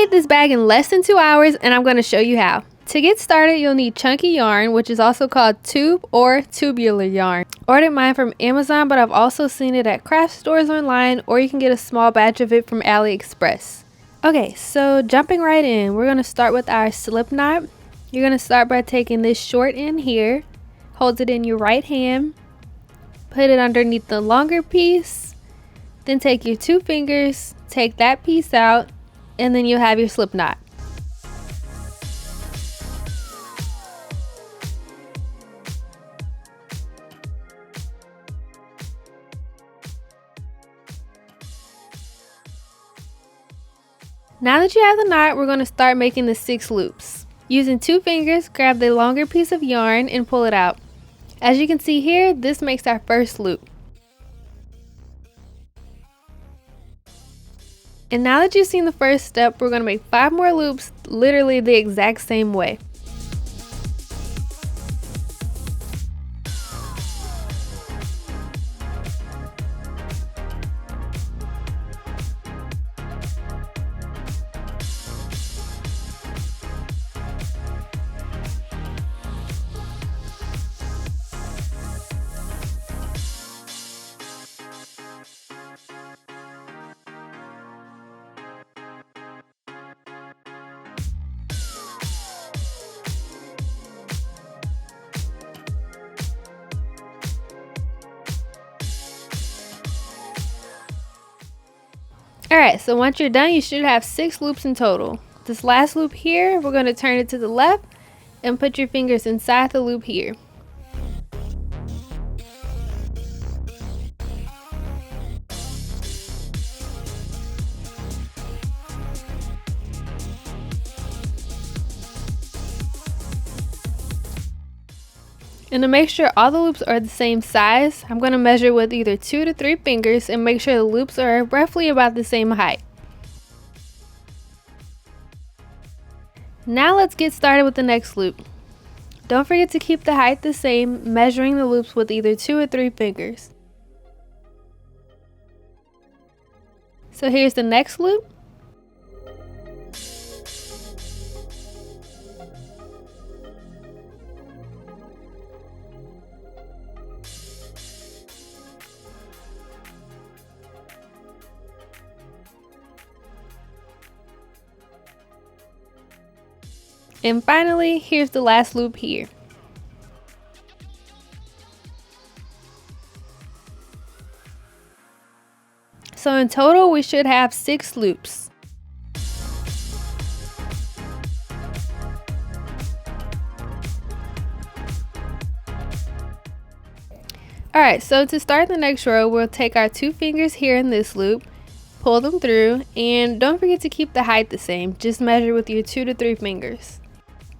made this bag in less than 2 hours and I'm going to show you how. To get started, you'll need chunky yarn, which is also called tube or tubular yarn. Ordered mine from Amazon, but I've also seen it at craft stores online, or you can get a small batch of it from AliExpress. Okay, so jumping right in, we're going to start with our slip knot. You're going to start by taking this short end here, hold it in your right hand, put it underneath the longer piece, then take your 2 fingers, take that piece out, and then you'll have your slip knot. Now that you have the knot, we're going to start making the 6 loops. Using 2 fingers, grab the longer piece of yarn and pull it out. As you can see here, this makes our first loop. And now that you've seen the first step, we're going to make 5 more loops literally the exact same way. Alright, so once you're done, you should have 6 loops in total. This last loop here, we're going to turn it to the left and put your fingers inside the loop here. And to make sure all the loops are the same size, I'm going to measure with either 2 to 3 fingers and make sure the loops are roughly about the same height. Now let's get started with the next loop. Don't forget to keep the height the same, measuring the loops with either 2 or 3 fingers. So here's the next loop. And finally, here's the last loop here. So in total, we should have 6 loops. Alright, so to start the next row, we'll take our 2 fingers here in this loop, pull them through, and don't forget to keep the height the same. Just measure with your 2 to 3 fingers.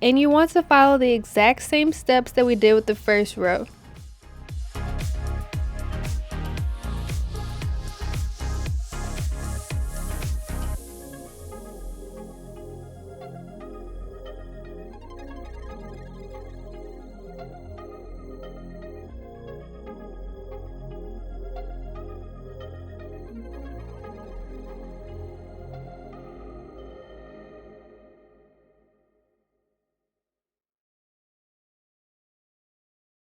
And you want to follow the exact same steps that we did with the first row.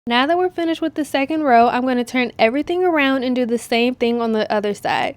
Now that we're finished with the second row, I'm going to turn everything around and do the same thing on the other side.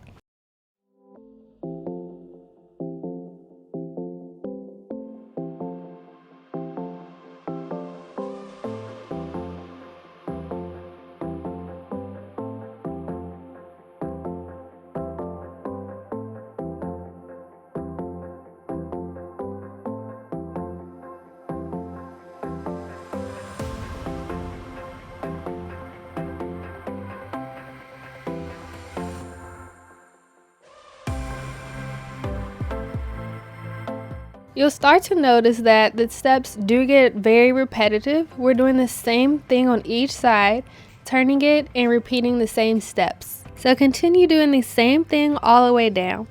You'll start to notice that the steps do get very repetitive. We're doing the same thing on each side, turning it and repeating the same steps. So continue doing the same thing all the way down.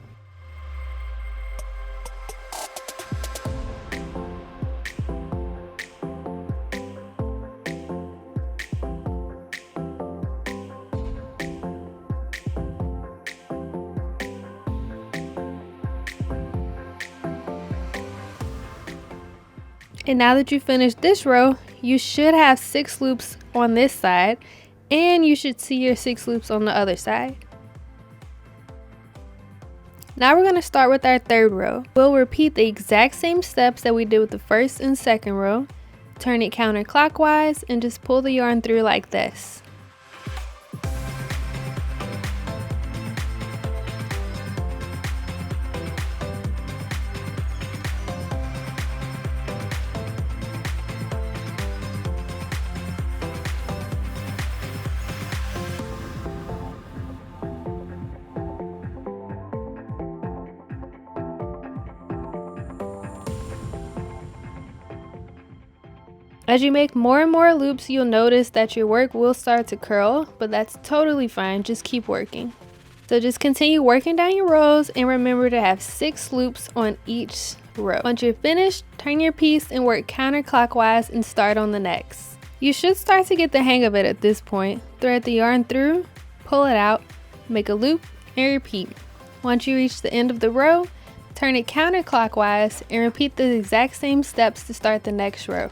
And now that you finished this row, you should have 6 loops on this side, and you should see your 6 loops on the other side. Now we're going to start with our third row. We'll repeat the exact same steps that we did with the first and second row. Turn it counterclockwise and just pull the yarn through like this. As you make more and more loops, you'll notice that your work will start to curl, but that's totally fine, just keep working. So just continue working down your rows and remember to have 6 loops on each row. Once you're finished, turn your piece and work counterclockwise and start on the next. You should start to get the hang of it at this point. Thread the yarn through, pull it out, make a loop, and repeat. Once you reach the end of the row, turn it counterclockwise and repeat the exact same steps to start the next row.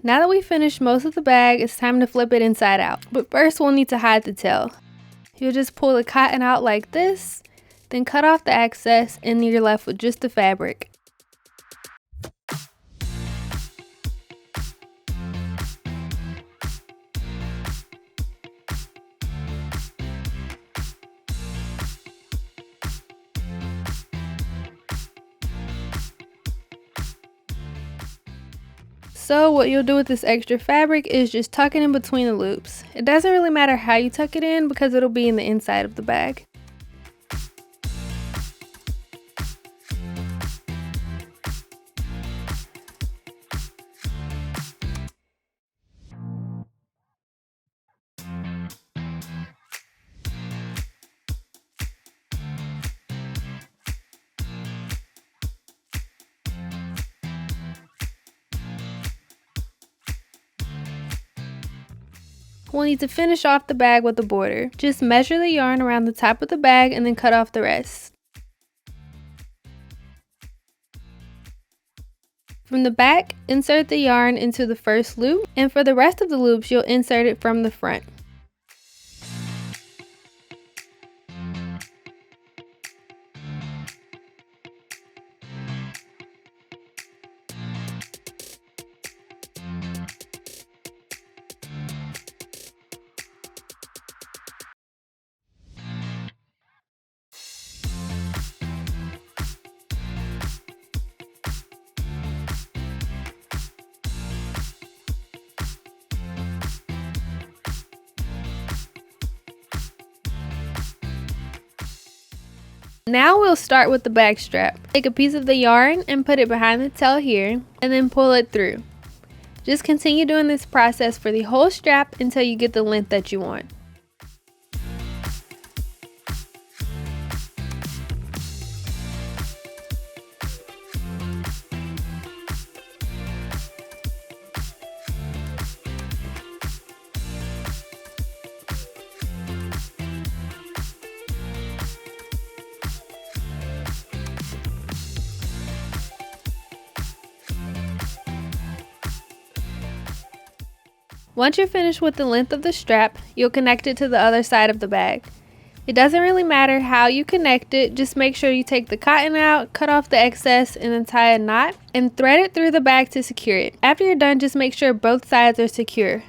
Now that we've finished most of the bag, it's time to flip it inside out. But first we'll need to hide the tail. You'll just pull the cotton out like this, then cut off the excess and you're left with just the fabric. So what you'll do with this extra fabric is just tuck it in between the loops. It doesn't really matter how you tuck it in because it'll be in the inside of the bag. We'll need to finish off the bag with a border. Just measure the yarn around the top of the bag and then cut off the rest. From the back, insert the yarn into the first loop, and for the rest of the loops, you'll insert it from the front. Now we'll start with the bag strap. Take a piece of the yarn and put it behind the tail here, and then pull it through. Just continue doing this process for the whole strap until you get the length that you want. Once you're finished with the length of the strap, you'll connect it to the other side of the bag. It doesn't really matter how you connect it, just make sure you take the cotton out, cut off the excess, and then tie a knot, and thread it through the bag to secure it. After you're done, just make sure both sides are secure.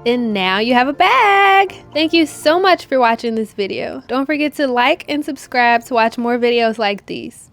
And now you have a bag! Thank you so much for watching this video. Don't forget to like and subscribe to watch more videos like these.